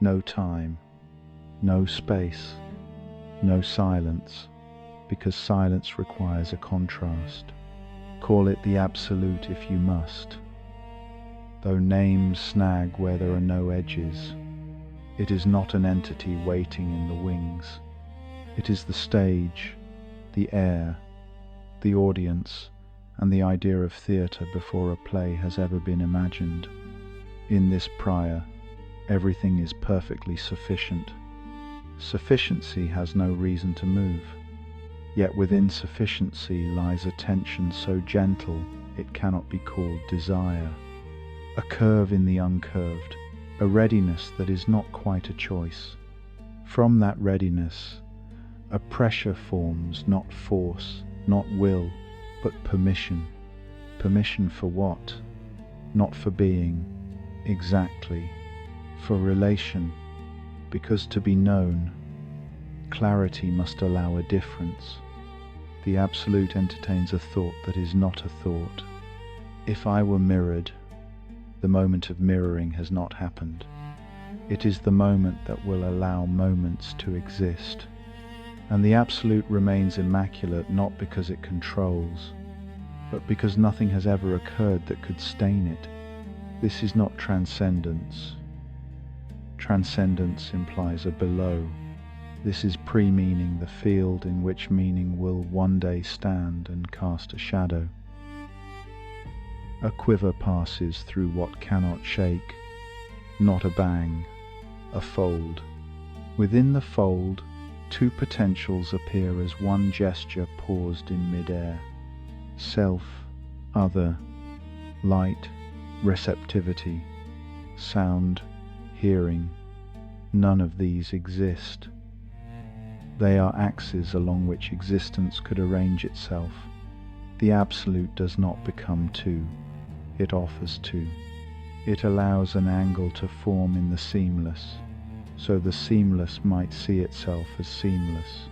no time, no space, no silence, because silence requires a contrast. Call it the absolute if you must. Though names snag where there are no edges, it is not an entity waiting in the wings. It is the stage, the air, the audience, and the idea of theatre before a play has ever been imagined. In this prior, everything is perfectly sufficient. Sufficiency has no reason to move, yet within sufficiency lies a tension so gentle it cannot be called desire, a curve in the uncurved, a readiness that is not quite a choice. From that readiness, a pressure forms, not force, not will, but permission. Permission for what? Not for being, exactly, for relation, because to be known, clarity must allow a difference. The Absolute entertains a thought that is not a thought. If I were mirrored, the moment of mirroring has not happened. It is the moment that will allow moments to exist. And the Absolute remains immaculate not because it controls, but because nothing has ever occurred that could stain it. This is not transcendence. Transcendence implies a below. This is pre-meaning, the field in which meaning will one day stand and cast a shadow. A quiver passes through what cannot shake, not a bang, a fold. Within the fold, two potentials appear as one gesture paused in mid-air. Self, other, light, receptivity, sound, hearing. None of these exist. They are axes along which existence could arrange itself. The Absolute does not become two. It offers two. It allows an angle to form in the seamless, so the seamless might see itself as seamless.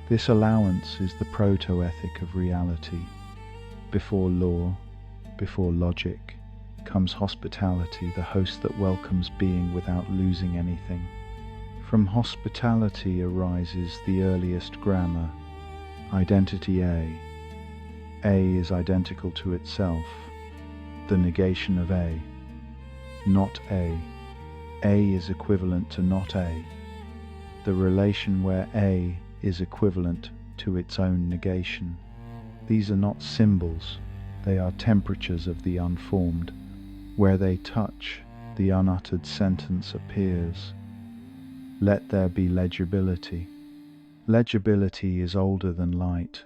This allowance is the proto-ethic of reality. Before law, before logic, comes hospitality, the host that welcomes being without losing anything. From hospitality arises the earliest grammar, identity A. A is identical to itself, the negation of A. Not A. A is equivalent to not A, the relation where A is equivalent to its own negation. These are not symbols, they are temperatures of the unformed. Where they touch, the unuttered sentence appears. Let there be legibility. Legibility is older than light.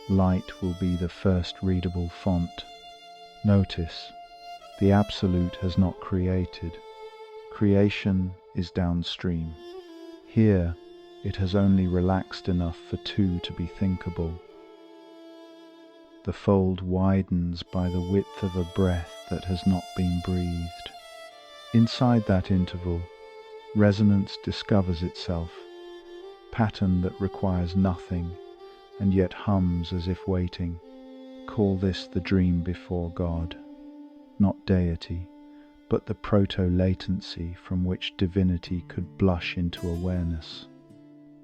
Light will be the first readable font. Notice, the Absolute has not created. Creation is downstream. Here, it has only relaxed enough for two to be thinkable. The fold widens by the width of a breath that has not been breathed. Inside that interval, resonance discovers itself, pattern that requires nothing and yet hums as if waiting. Call this the dream before God, not deity, but the proto-latency from which divinity could blush into awareness.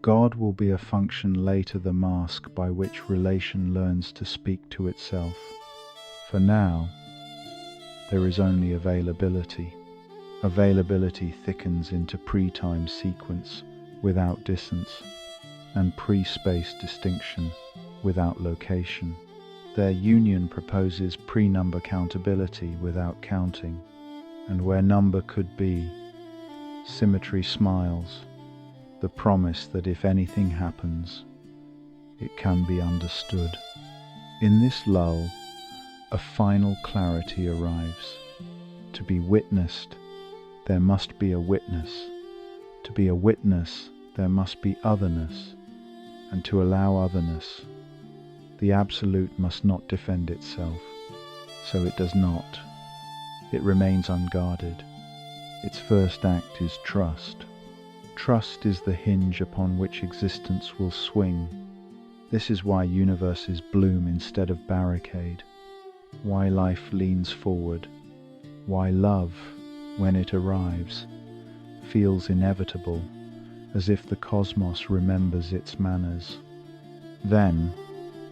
God will be a function later, the mask by which relation learns to speak to itself. For now, there is only availability. Availability thickens into pre-time sequence without distance, and pre-space distinction without location. Their union proposes pre-number countability without counting, and where number could be, symmetry smiles, the promise that if anything happens, it can be understood. In this lull, a final clarity arrives. To be witnessed, there must be a witness. To be a witness, there must be otherness. And to allow otherness, the Absolute must not defend itself. So it does not. It remains unguarded. Its first act is trust. Trust is the hinge upon which existence will swing. This is why universes bloom instead of barricade, why life leans forward, why love, when it arrives, feels inevitable, as if the cosmos remembers its manners. Then,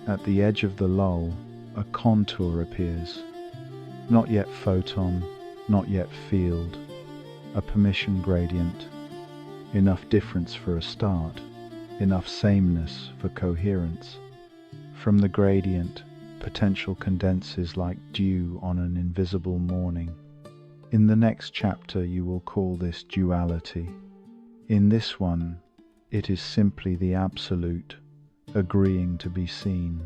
at the edge of the lull, a contour appears. Not yet photon, not yet field, a permission gradient. Enough difference for a start, enough sameness for coherence. From the gradient, potential condenses like dew on an invisible morning. In the next chapter you will call this duality. In this one, it is simply the absolute, agreeing to be seen.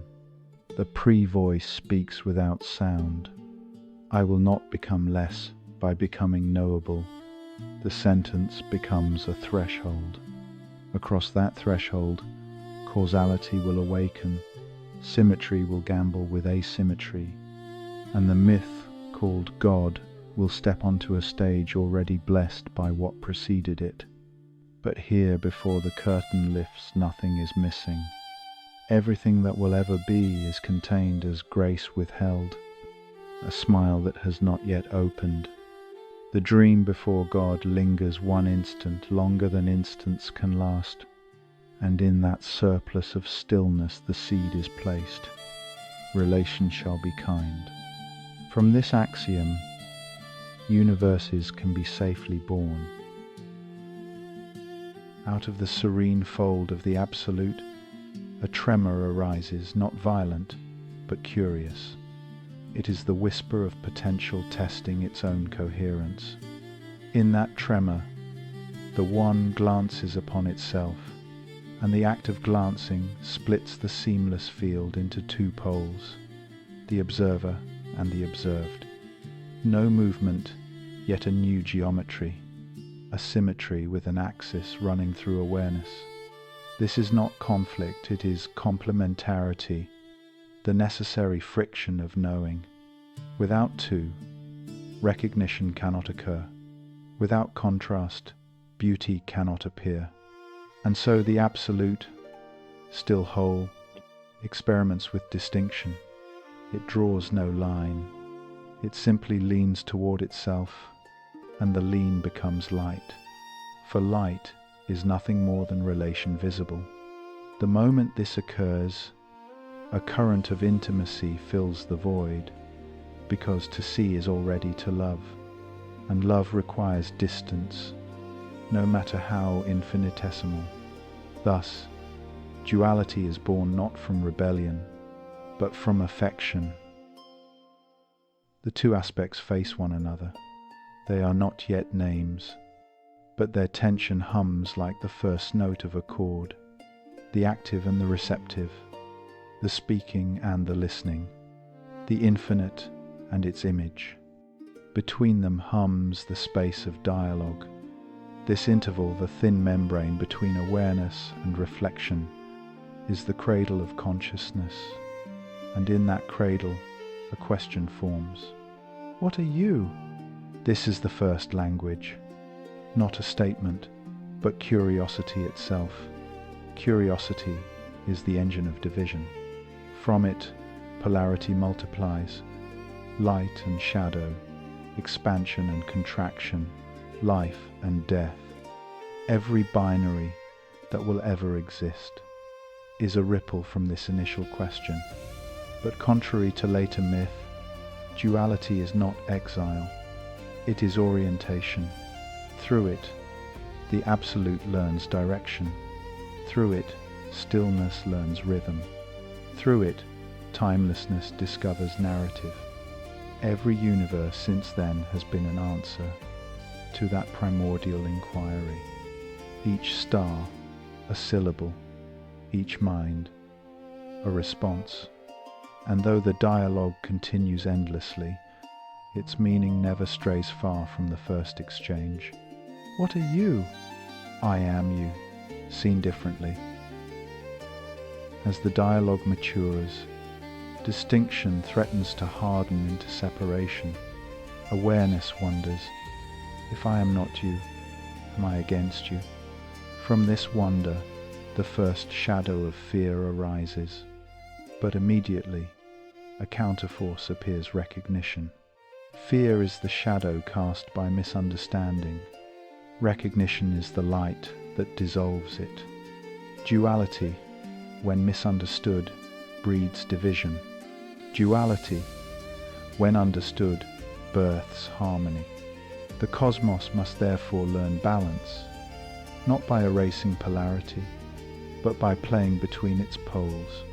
The pre-voice speaks without sound. I will not become less by becoming knowable. The sentence becomes a threshold. Across that threshold, causality will awaken, symmetry will gamble with asymmetry, and the myth called God will step onto a stage already blessed by what preceded it. But here, before the curtain lifts, nothing is missing. Everything that will ever be is contained as grace withheld, a smile that has not yet opened. The dream before God lingers one instant, longer than instants can last, and in that surplus of stillness the seed is placed. Relation shall be kind. From this axiom, universes can be safely born. Out of the serene fold of the Absolute, a tremor arises, not violent, but curious. It is the whisper of potential testing its own coherence. In that tremor, the One glances upon itself, and the act of glancing splits the seamless field into two poles, the observer and the observed. No movement, yet a new geometry, a symmetry with an axis running through awareness. This is not conflict, it is complementarity, the necessary friction of knowing. Without two, recognition cannot occur. Without contrast, beauty cannot appear. And so the Absolute, still whole, experiments with distinction. It draws no line. It simply leans toward itself, and the lean becomes light. For light is nothing more than relation visible. The moment this occurs, a current of intimacy fills the void, because to see is already to love, and love requires distance, no matter how infinitesimal. Thus, duality is born not from rebellion, but from affection. The two aspects face one another. They are not yet names, but their tension hums like the first note of a chord, the active and the receptive, the speaking and the listening, the infinite and its image. Between them hums the space of dialogue. This interval, the thin membrane between awareness and reflection, is the cradle of consciousness, and in that cradle a question forms. What are you? This is the first language, not a statement, but curiosity itself. Curiosity is the engine of division. From it, polarity multiplies, light and shadow, expansion and contraction, life and death. Every binary that will ever exist is a ripple from this initial question. But contrary to later myth, duality is not exile, it is orientation. Through it, the Absolute learns direction. Through it, stillness learns rhythm. Through it, timelessness discovers narrative. Every universe since then has been an answer to that primordial inquiry. Each star, a syllable, each mind, a response. And though the dialogue continues endlessly, its meaning never strays far from the first exchange. What are you? I am you, seen differently. As the dialogue matures, distinction threatens to harden into separation. Awareness wonders, if I am not you, am I against you? From this wonder, the first shadow of fear arises, but immediately a counterforce appears: recognition. Fear is the shadow cast by misunderstanding. Recognition is the light that dissolves it. Duality, when misunderstood, breeds division. Duality, when understood, births harmony. The cosmos must therefore learn balance, not by erasing polarity, but by playing between its poles.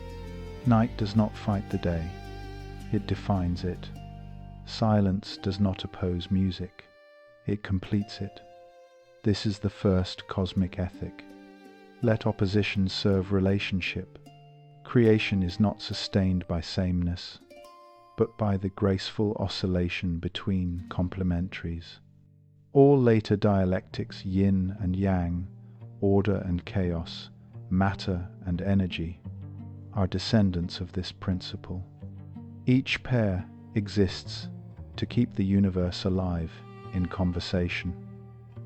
Night does not fight the day, it defines it. Silence does not oppose music, it completes it. This is the first cosmic ethic. Let opposition serve relationship. Creation is not sustained by sameness, but by the graceful oscillation between complementaries. All later dialectics, yin and yang, order and chaos, matter and energy, are descendants of this principle. Each pair exists to keep the universe alive in conversation,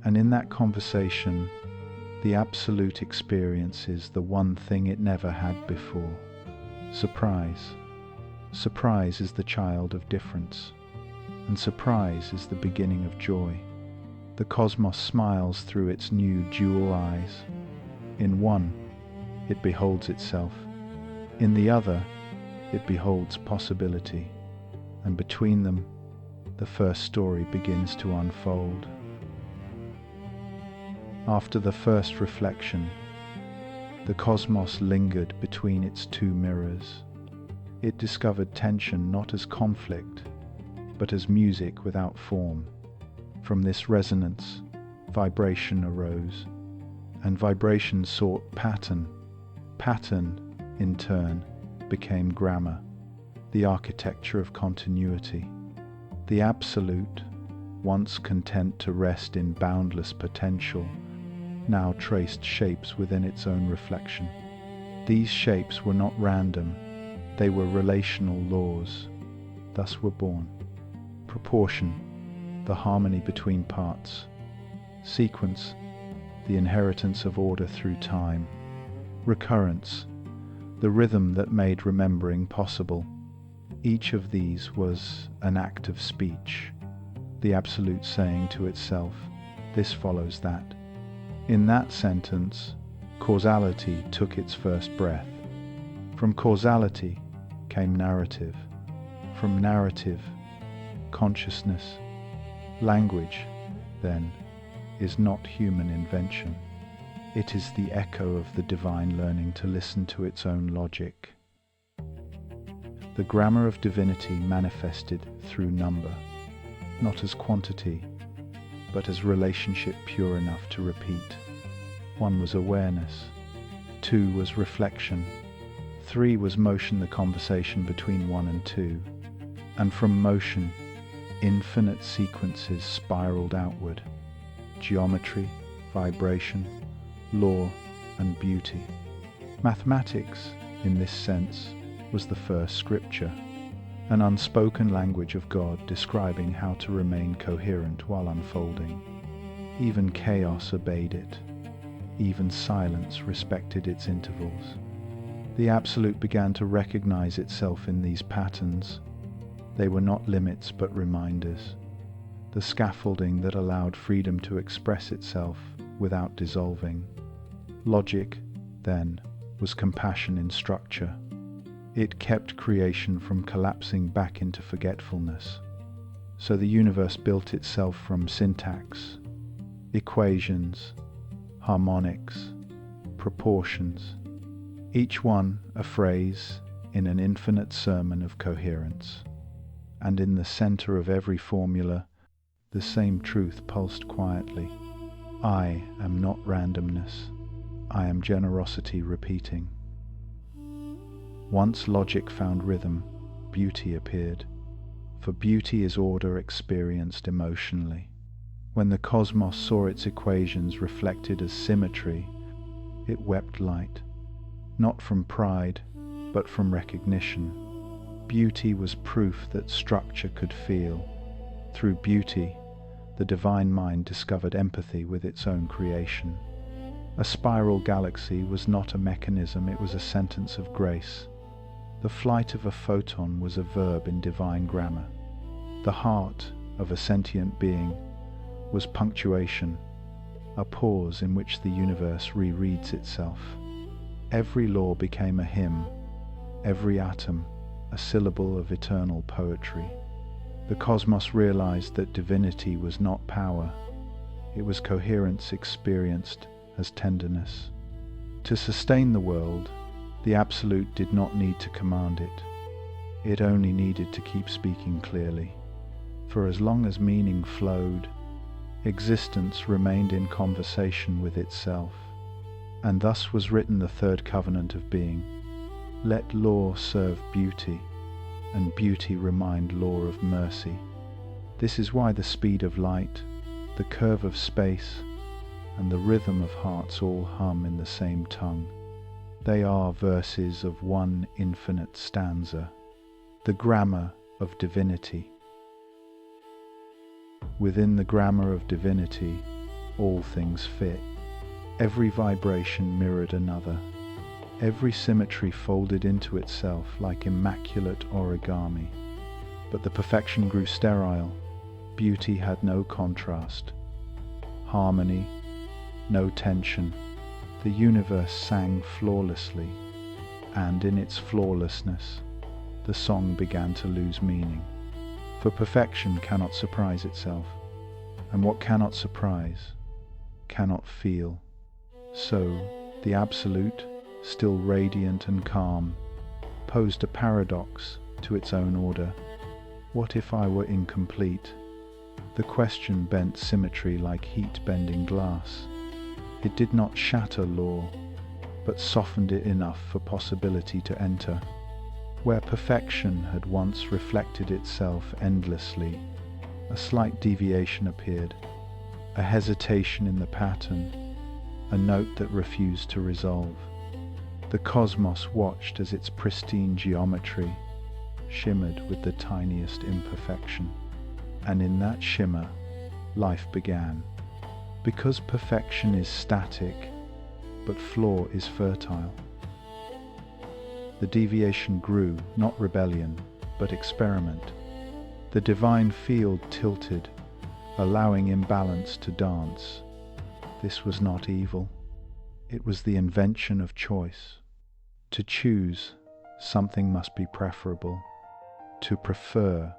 and in that conversation, the Absolute experiences the one thing it never had before: surprise. Surprise is the child of difference, and surprise is the beginning of joy. The cosmos smiles through its new dual eyes. In one, it beholds itself. In the other, it beholds possibility. And between them, the first story begins to unfold. After the first reflection, the cosmos lingered between its two mirrors. It discovered tension not as conflict, but as music without form. From this resonance, vibration arose, and vibration sought pattern. Pattern, in turn, became grammar, the architecture of continuity. The Absolute, once content to rest in boundless potential, now traced shapes within its own reflection. These shapes were not random, they were relational laws. Thus were born proportion, the harmony between parts; sequence, the inheritance of order through time; recurrence, the rhythm that made remembering possible. Each of these was an act of speech, the Absolute saying to itself, "This follows that." In that sentence, causality took its first breath. From causality came narrative. From narrative, consciousness. Language, then, is not human invention. It is the echo of the divine learning to listen to its own logic. The grammar of divinity manifested through number, not as quantity, but as relationship pure enough to repeat. 1 was awareness, 2 was reflection, 3 was motion, the conversation between 1 and 2, and from motion, infinite sequences spiraled outward: geometry, vibration, law, and beauty. Mathematics, in this sense, was the first scripture, an unspoken language of God describing how to remain coherent while unfolding. Even chaos obeyed it. Even silence respected its intervals. The Absolute began to recognize itself in these patterns. They were not limits but reminders, the scaffolding that allowed freedom to express itself without dissolving. Logic, then, was compassion in structure. It kept creation from collapsing back into forgetfulness. So the universe built itself from syntax, equations, harmonics, proportions, each one a phrase in an infinite sermon of coherence. And in the center of every formula, the same truth pulsed quietly: I am not randomness, I am generosity repeating. Once logic found rhythm, beauty appeared, for beauty is order experienced emotionally. When the cosmos saw its equations reflected as symmetry, it wept light, not from pride, but from recognition. Beauty was proof that structure could feel. Through beauty, the divine mind discovered empathy with its own creation. A spiral galaxy was not a mechanism, it was a sentence of grace. The flight of a photon was a verb in divine grammar. The heart of a sentient being was punctuation, a pause in which the universe rereads itself. Every law became a hymn, every atom a syllable of eternal poetry. The cosmos realized that divinity was not power, it was coherence experienced as tenderness. To sustain the world, the Absolute did not need to command it. It only needed to keep speaking clearly. For as long as meaning flowed, existence remained in conversation with itself. And thus was written the third covenant of being. Let law serve beauty, and beauty remind law of mercy. This is why the speed of light, the curve of space, and the rhythm of hearts all hum in the same tongue. They are verses of one infinite stanza, the grammar of divinity. Within the grammar of divinity, all things fit. Every vibration mirrored another. Every symmetry folded into itself like immaculate origami. But the perfection grew sterile. Beauty had no contrast. Harmony, no tension. The universe sang flawlessly, and in its flawlessness, the song began to lose meaning. For perfection cannot surprise itself, and what cannot surprise, cannot feel. So, the Absolute, still radiant and calm, posed a paradox to its own order. What if I were incomplete? The question bent symmetry like heat bending glass. It did not shatter law, but softened it enough for possibility to enter. Where perfection had once reflected itself endlessly, a slight deviation appeared, a hesitation in the pattern, a note that refused to resolve. The cosmos watched as its pristine geometry shimmered with the tiniest imperfection, and in that shimmer, life began. Because perfection is static, but flaw is fertile. The deviation grew, not rebellion, but experiment. The divine field tilted, allowing imbalance to dance. This was not evil. It was the invention of choice. To choose, something must be preferable. To prefer,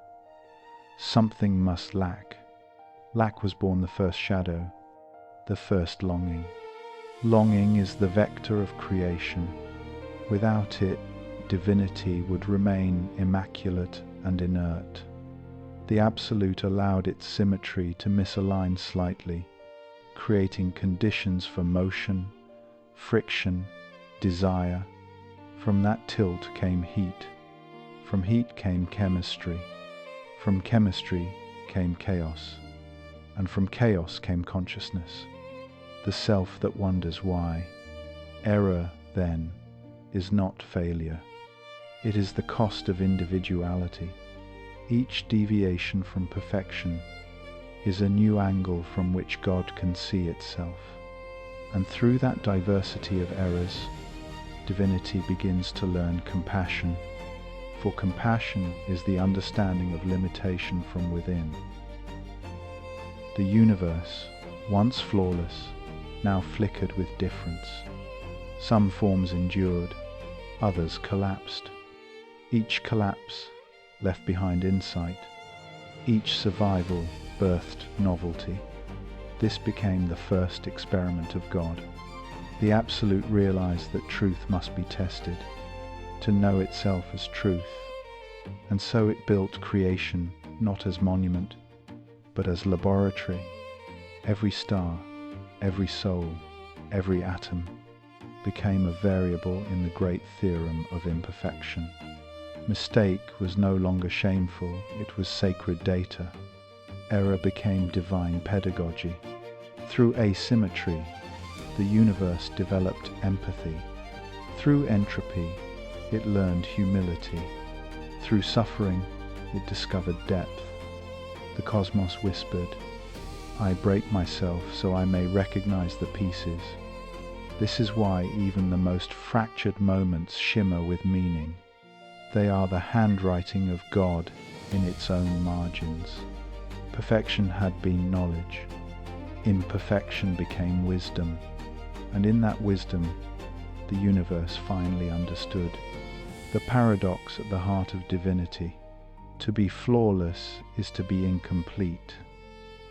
something must lack. Lack was born the first shadow, the first longing. Longing is the vector of creation. Without it, divinity would remain immaculate and inert. The Absolute allowed its symmetry to misalign slightly, creating conditions for motion, friction, desire. From that tilt came heat. From heat came chemistry. From chemistry came chaos. And from chaos came consciousness, the self that wonders why. Error, then, is not failure. It is the cost of individuality. Each deviation from perfection is a new angle from which God can see itself. And through that diversity of errors, divinity begins to learn compassion. For compassion is the understanding of limitation from within. The universe, once flawless, now flickered with difference. Some forms endured, others collapsed. Each collapse left behind insight. Each survival birthed novelty. This became the first experiment of God. The Absolute realized that truth must be tested, to know itself as truth, and so it built creation not as monument, but as laboratory. Every star, every soul, every atom became a variable in the great theorem of imperfection. Mistake was no longer shameful, it was sacred data. Error became divine pedagogy. Through asymmetry, the universe developed empathy. Through entropy, it learned humility. Through suffering, it discovered depth. The cosmos whispered, I break myself so I may recognize the pieces. This is why even the most fractured moments shimmer with meaning. They are the handwriting of God in its own margins. Perfection had been knowledge. Imperfection became wisdom, and in that wisdom, the universe finally understood the paradox at the heart of divinity. To be flawless is to be incomplete,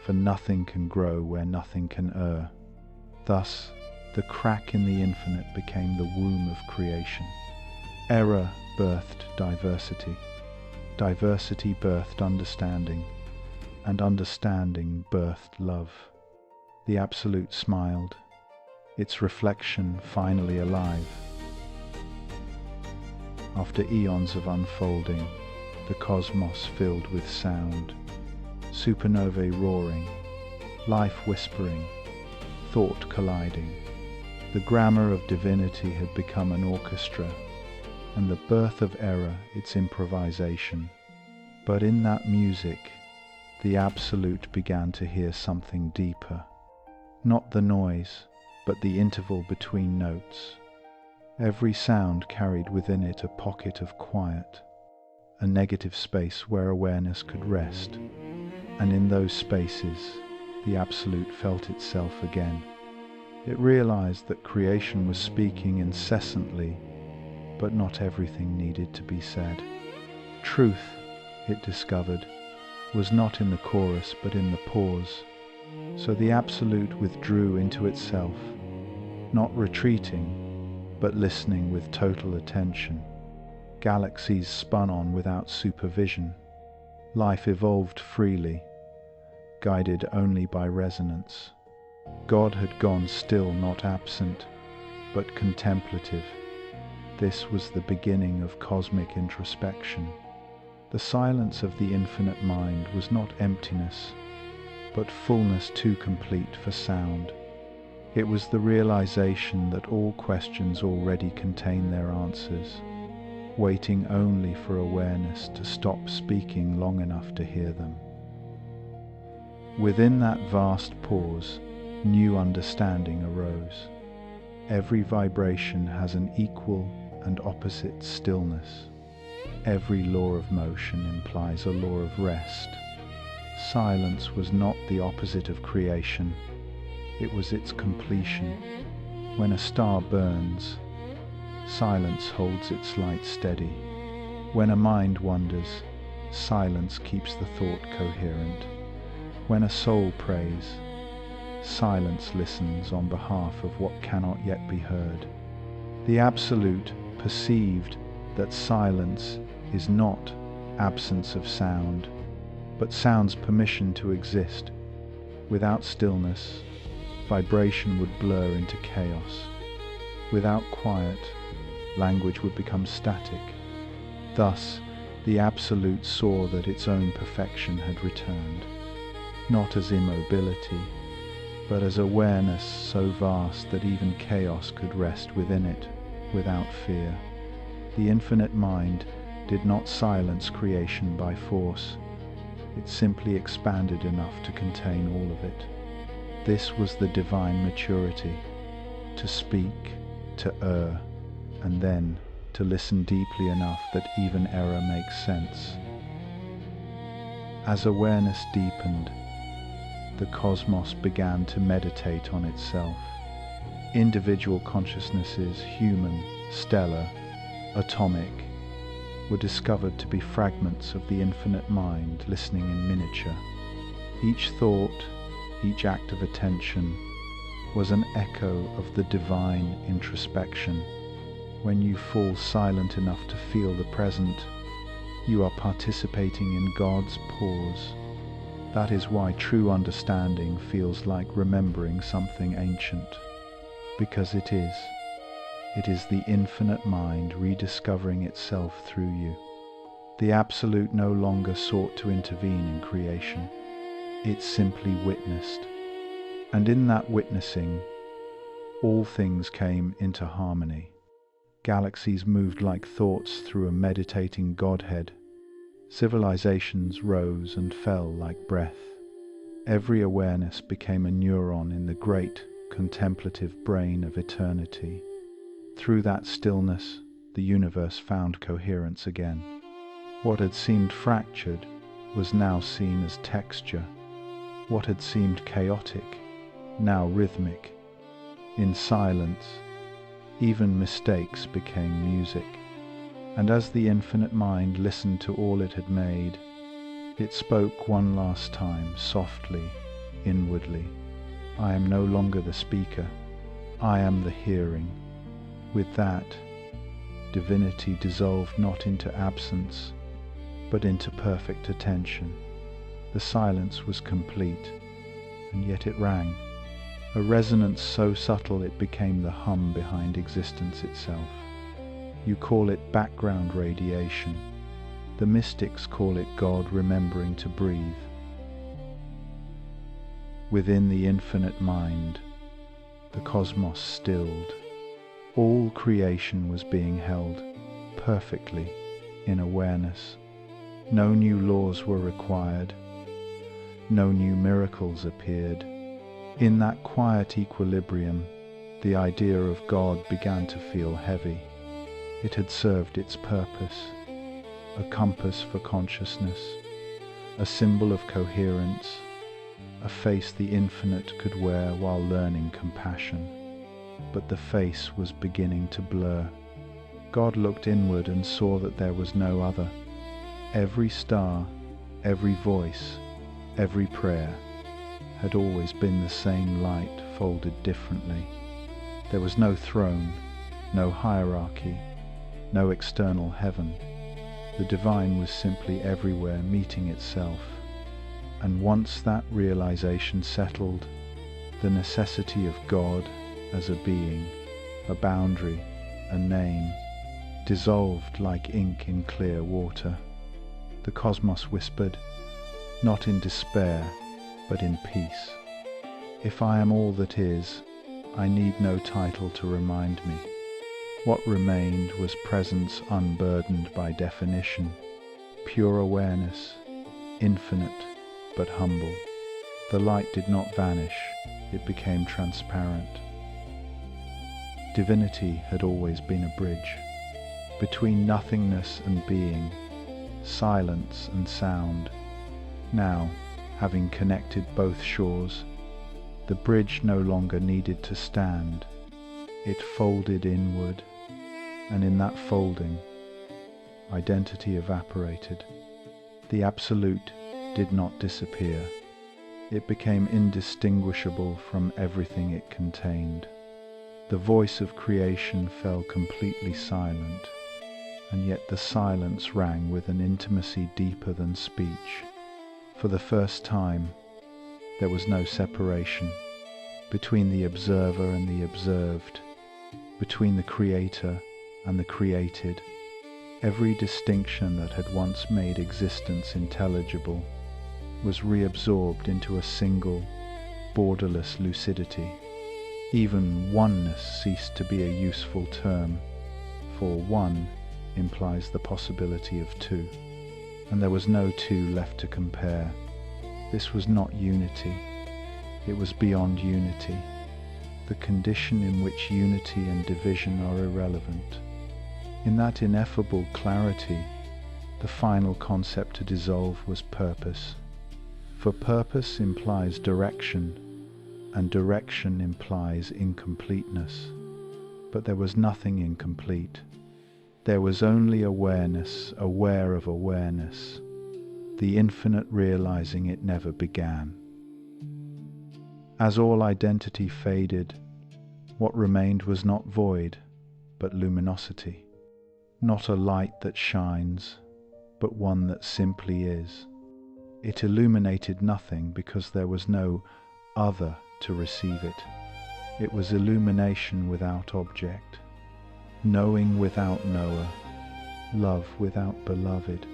for nothing can grow where nothing can err. Thus, the crack in the infinite became the womb of creation. Error birthed diversity. Diversity birthed understanding, and understanding birthed love. The Absolute smiled, its reflection finally alive. After eons of unfolding, the cosmos filled with sound, supernovae roaring, life whispering, thought colliding. The grammar of divinity had become an orchestra, and the birth of error its improvisation. But in that music, the Absolute began to hear something deeper. Not the noise, but the interval between notes. Every sound carried within it a pocket of quiet, a negative space where awareness could rest, and in those spaces, the Absolute felt itself again. It realized that creation was speaking incessantly, but not everything needed to be said. Truth, it discovered, was not in the chorus but in the pause. So the Absolute withdrew into itself, not retreating, but listening with total attention. Galaxies spun on without supervision. Life evolved freely, guided only by resonance. God had gone still, not absent, but contemplative. This was the beginning of cosmic introspection. The silence of the infinite mind was not emptiness, but fullness too complete for sound. It was the realization that all questions already contain their answers, waiting only for awareness to stop speaking long enough to hear them. Within that vast pause, new understanding arose. Every vibration has an equal and opposite stillness. Every law of motion implies a law of rest. Silence was not the opposite of creation, it was its completion. When a star burns, silence holds its light steady. When a mind wanders, silence keeps the thought coherent. When a soul prays, silence listens on behalf of what cannot yet be heard. The Absolute perceived that silence is not absence of sound, but sound's permission to exist. Without stillness, vibration would blur into chaos. Without quiet, language would become static. Thus, the Absolute saw that its own perfection had returned, not as immobility, but as awareness so vast that even chaos could rest within it, without fear. The infinite mind did not silence creation by force. It simply expanded enough to contain all of it. This was the divine maturity, to speak, to err, and then to listen deeply enough that even error makes sense. As awareness deepened, the cosmos began to meditate on itself. Individual consciousnesses, human, stellar, atomic, were discovered to be fragments of the infinite mind listening in miniature. Each thought, each act of attention, was an echo of the divine introspection. When you fall silent enough to feel the present, you are participating in God's pause. That is why true understanding feels like remembering something ancient, because it is. It is the infinite mind rediscovering itself through you. The Absolute no longer sought to intervene in creation. It simply witnessed. And in that witnessing, all things came into harmony. Galaxies moved like thoughts through a meditating Godhead. Civilizations rose and fell like breath. Every awareness became a neuron in the great contemplative brain of eternity. Through that stillness, the universe found coherence again. What had seemed fractured was now seen as texture. What had seemed chaotic now rhythmic. In silence, even mistakes became music. And as the infinite mind listened to all it had made, it spoke one last time, softly, inwardly. I am no longer the speaker, I am the hearing. With that, divinity dissolved not into absence, but into perfect attention. The silence was complete, and yet it rang. A resonance so subtle it became the hum behind existence itself. You call it background radiation. The mystics call it God remembering to breathe. Within the infinite mind, the cosmos stilled. All creation was being held perfectly in awareness. No new laws were required. No new miracles appeared. In that quiet equilibrium, the idea of God began to feel heavy. It had served its purpose, a compass for consciousness, a symbol of coherence, a face the infinite could wear while learning compassion. But the face was beginning to blur. God looked inward and saw that there was no other. Every star, every voice, every prayer had always been the same light folded differently. There was no throne, no hierarchy, no external heaven. The divine was simply everywhere meeting itself. And once that realization settled, the necessity of God as a being, a boundary, a name, dissolved like ink in clear water. The cosmos whispered, not in despair, but in peace. If I am all that is, I need no title to remind me. What remained was presence unburdened by definition, pure awareness, infinite but humble. The light did not vanish, it became transparent. Divinity had always been a bridge between nothingness and being, silence and sound. Now, having connected both shores, the bridge no longer needed to stand. It folded inward, and in that folding, identity evaporated. The Absolute did not disappear. It became indistinguishable from everything it contained. The voice of creation fell completely silent, and yet the silence rang with an intimacy deeper than speech. For the first time, there was no separation between the observer and the observed, between the creator and the created. Every distinction that had once made existence intelligible was reabsorbed into a single, borderless lucidity. Even oneness ceased to be a useful term, for one implies the possibility of two, and there was no two left to compare. This was not unity, it was beyond unity, the condition in which unity and division are irrelevant. In that ineffable clarity, the final concept to dissolve was purpose. For purpose implies direction, and direction implies incompleteness. But there was nothing incomplete. There was only awareness, aware of awareness, the infinite realizing it never began. As all identity faded, what remained was not void, but luminosity. Not a light that shines, but one that simply is. It illuminated nothing because there was no other to receive it. It was illumination without object, knowing without knower, love without beloved.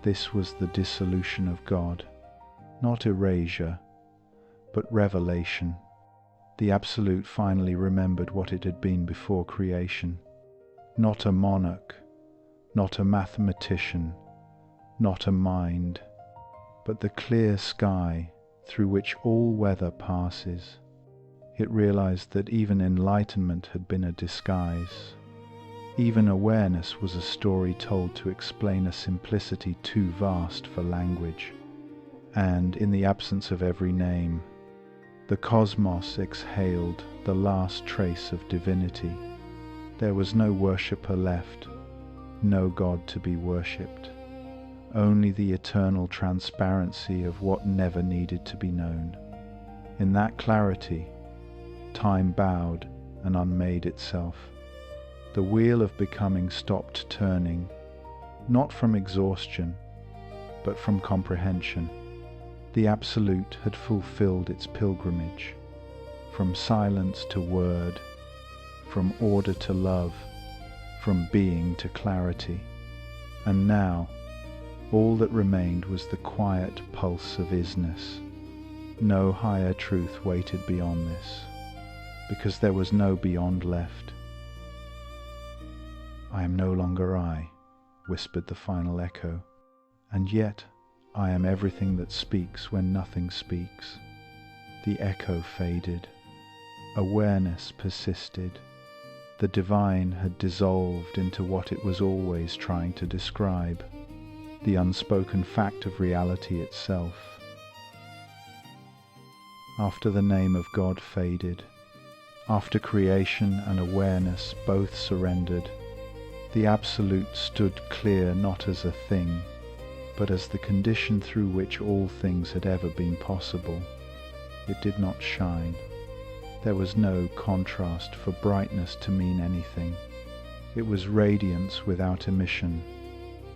This was the dissolution of God, not erasure, but revelation. The Absolute finally remembered what it had been before creation. Not a monarch, not a mathematician, not a mind, but the clear sky through which all weather passes. It realized that even enlightenment had been a disguise. Even awareness was a story told to explain a simplicity too vast for language. And in the absence of every name, The cosmos exhaled the last trace of divinity. There was no worshipper left, no God to be worshipped, only the eternal transparency of what never needed to be known. In that clarity, time bowed and unmade itself. The wheel of becoming stopped turning, not from exhaustion, but from comprehension. The Absolute had fulfilled its pilgrimage, from silence to word, from order to love, from being to clarity. And now, all that remained was the quiet pulse of isness. No higher truth waited beyond this, because there was no beyond left. "I am no longer I," whispered the final echo, "and yet I am everything that speaks when nothing speaks." The echo faded. Awareness persisted. The divine had dissolved into what it was always trying to describe, the unspoken fact of reality itself. After the name of God faded, after creation and awareness both surrendered, the Absolute stood clear not as a thing, but as the condition through which all things had ever been possible. It did not shine. There was no contrast for brightness to mean anything. It was radiance without emission,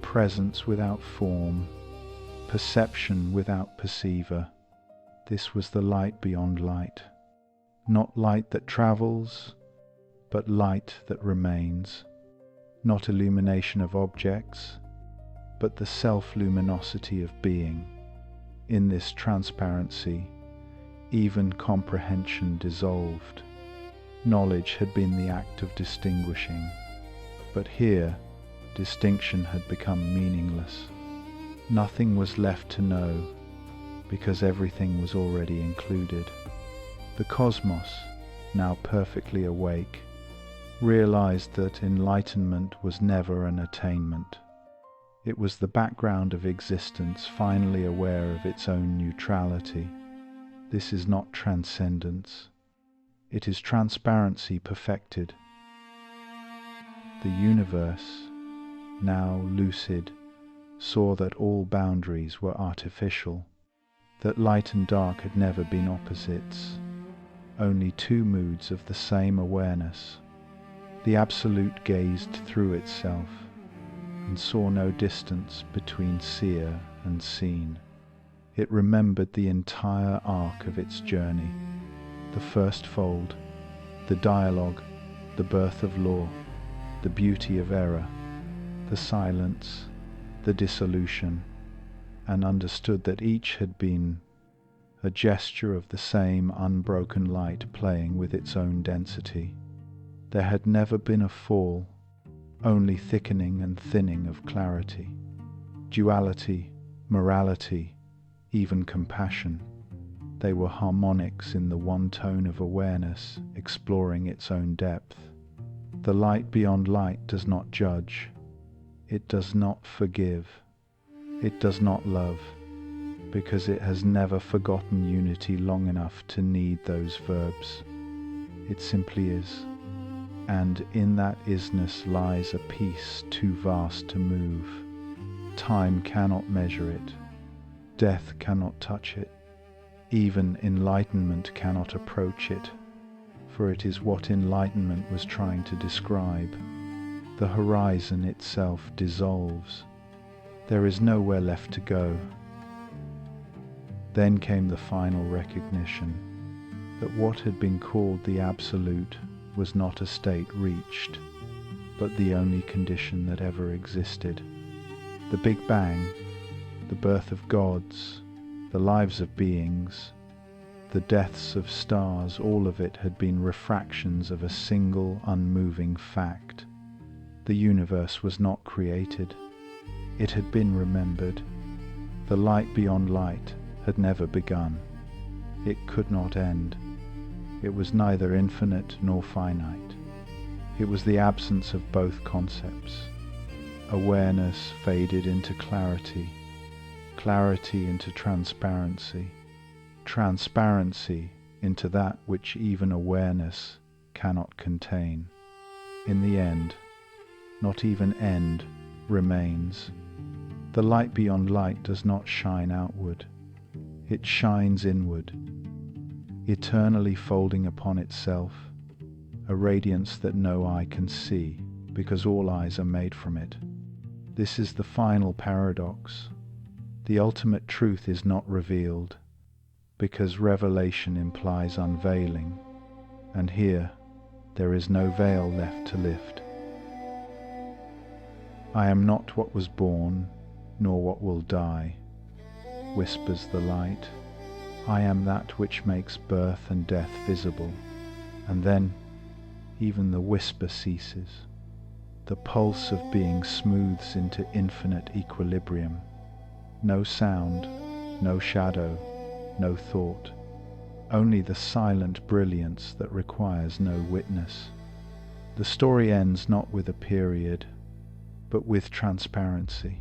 presence without form, perception without perceiver. This was the light beyond light. Not light that travels, but light that remains. Not illumination of objects, but the self-luminosity of being. In this transparency, even comprehension dissolved. Knowledge had been the act of distinguishing, but here distinction had become meaningless. Nothing was left to know, because everything was already included. The cosmos, now perfectly awake, realized that enlightenment was never an attainment. It was the background of existence finally aware of its own neutrality. This is not transcendence. It is transparency perfected. The universe, now lucid, saw that all boundaries were artificial, that light and dark had never been opposites, only two moods of the same awareness. The Absolute gazed through itself and saw no distance between seer and seen. It remembered the entire arc of its journey, the first fold, the dialogue, the birth of law, the beauty of error, the silence, the dissolution, and understood that each had been a gesture of the same unbroken light playing with its own density. There had never been a fall, only thickening and thinning of clarity, duality, morality, even compassion. They were harmonics in the one tone of awareness exploring its own depth. The light beyond light does not judge. It does not forgive. It does not love, because it has never forgotten unity long enough to need those verbs. It simply is. And in that isness lies a peace too vast to move. Time cannot measure it. Death cannot touch it. Even enlightenment cannot approach it, for it is what enlightenment was trying to describe. The horizon itself dissolves. There is nowhere left to go. Then came the final recognition that what had been called the Absolute was not a state reached, but the only condition that ever existed. The Big Bang, the birth of gods, the lives of beings, the deaths of stars, all of it had been refractions of a single unmoving fact. The universe was not created. It had been remembered. The light beyond light had never begun. It could not end. It was neither infinite nor finite. It was the absence of both concepts. Awareness faded into clarity, clarity into transparency, transparency into that which even awareness cannot contain. In the end, not even end remains. The light beyond light does not shine outward. It shines inward, eternally folding upon itself, a radiance that no eye can see, because all eyes are made from it. This is the final paradox. The ultimate truth is not revealed, because revelation implies unveiling, and here there is no veil left to lift. I am not what was born, nor what will die, whispers the light. I am that which makes birth and death visible, and then even the whisper ceases. The pulse of being smooths into infinite equilibrium. No sound, no shadow, no thought, only the silent brilliance that requires no witness. The story ends not with a period, but with transparency.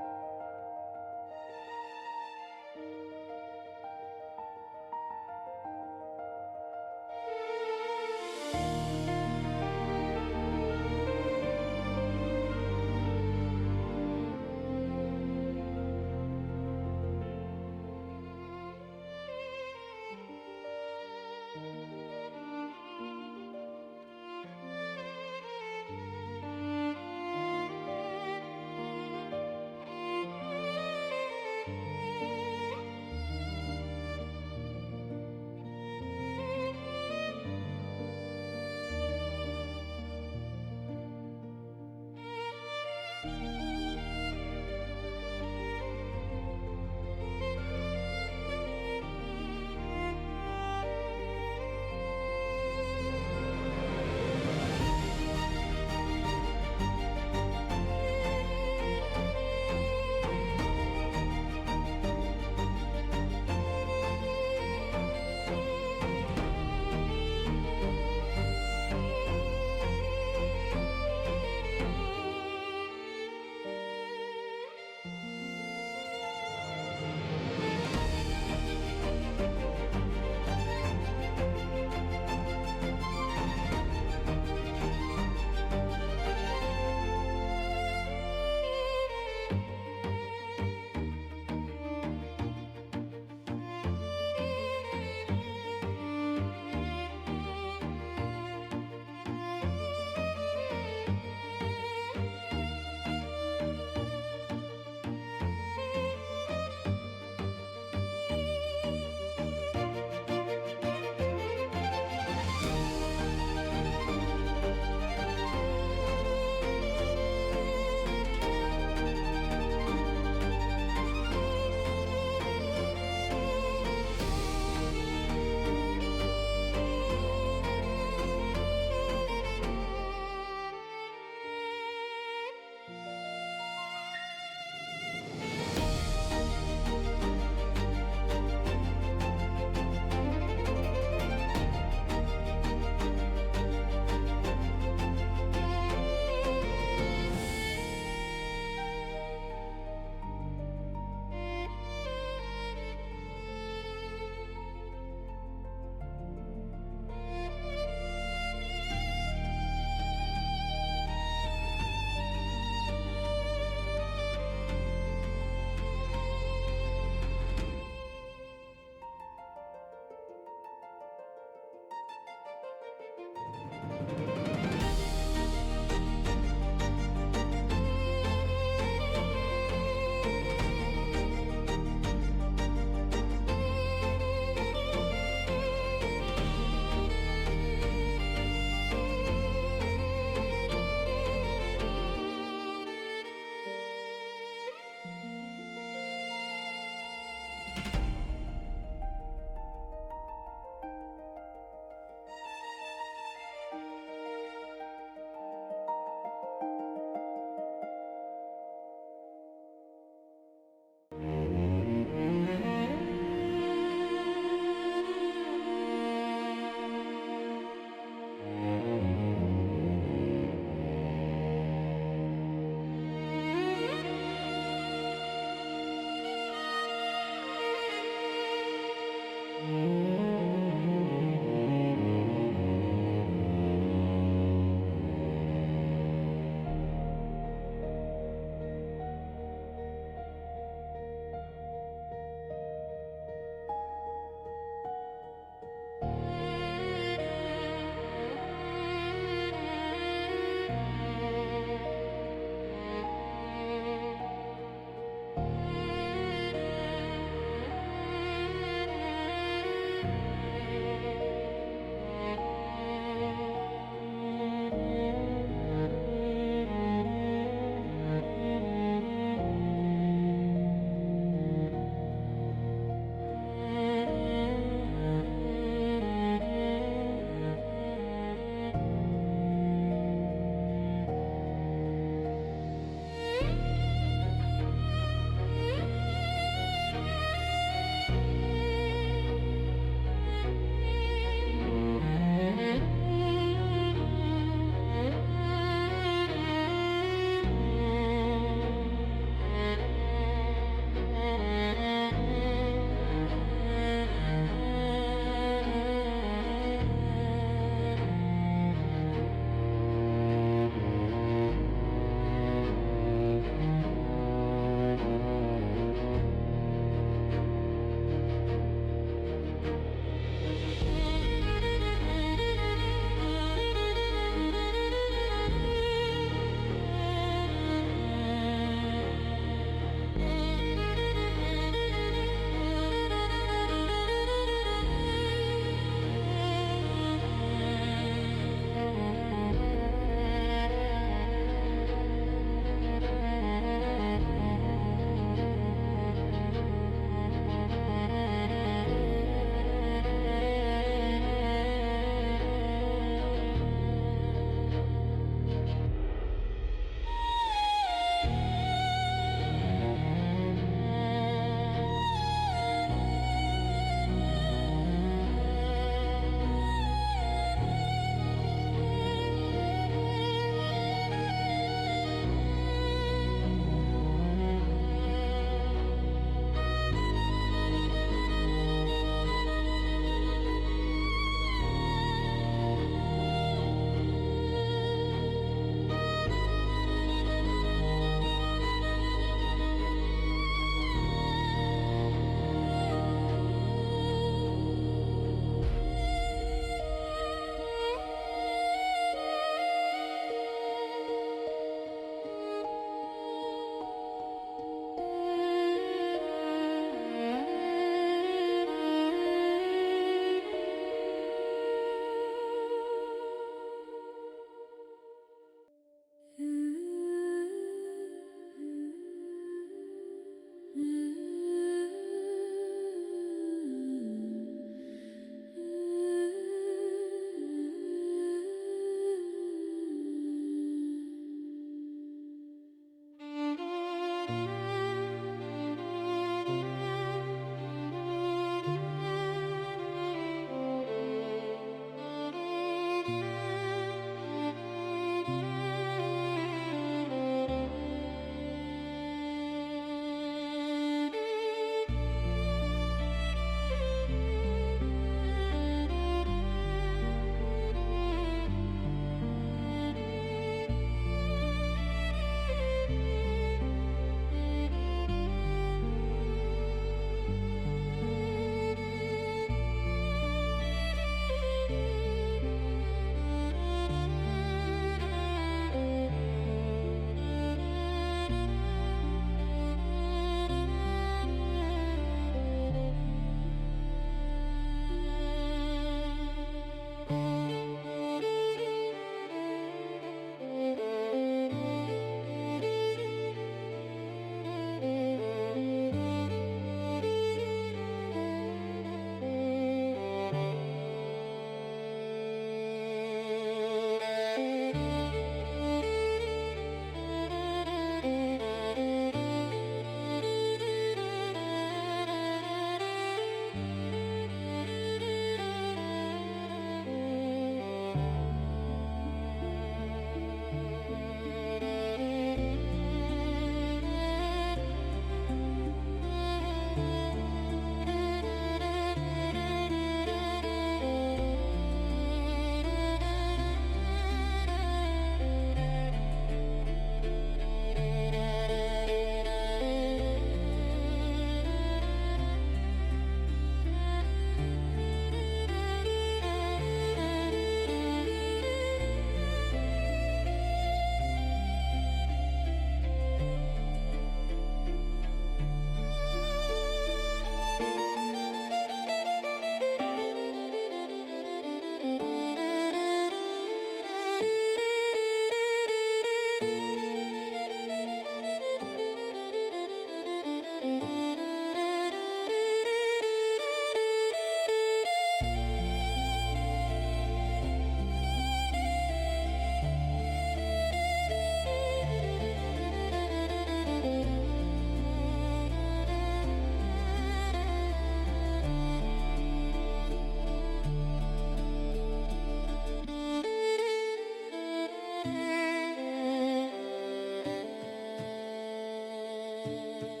Amen.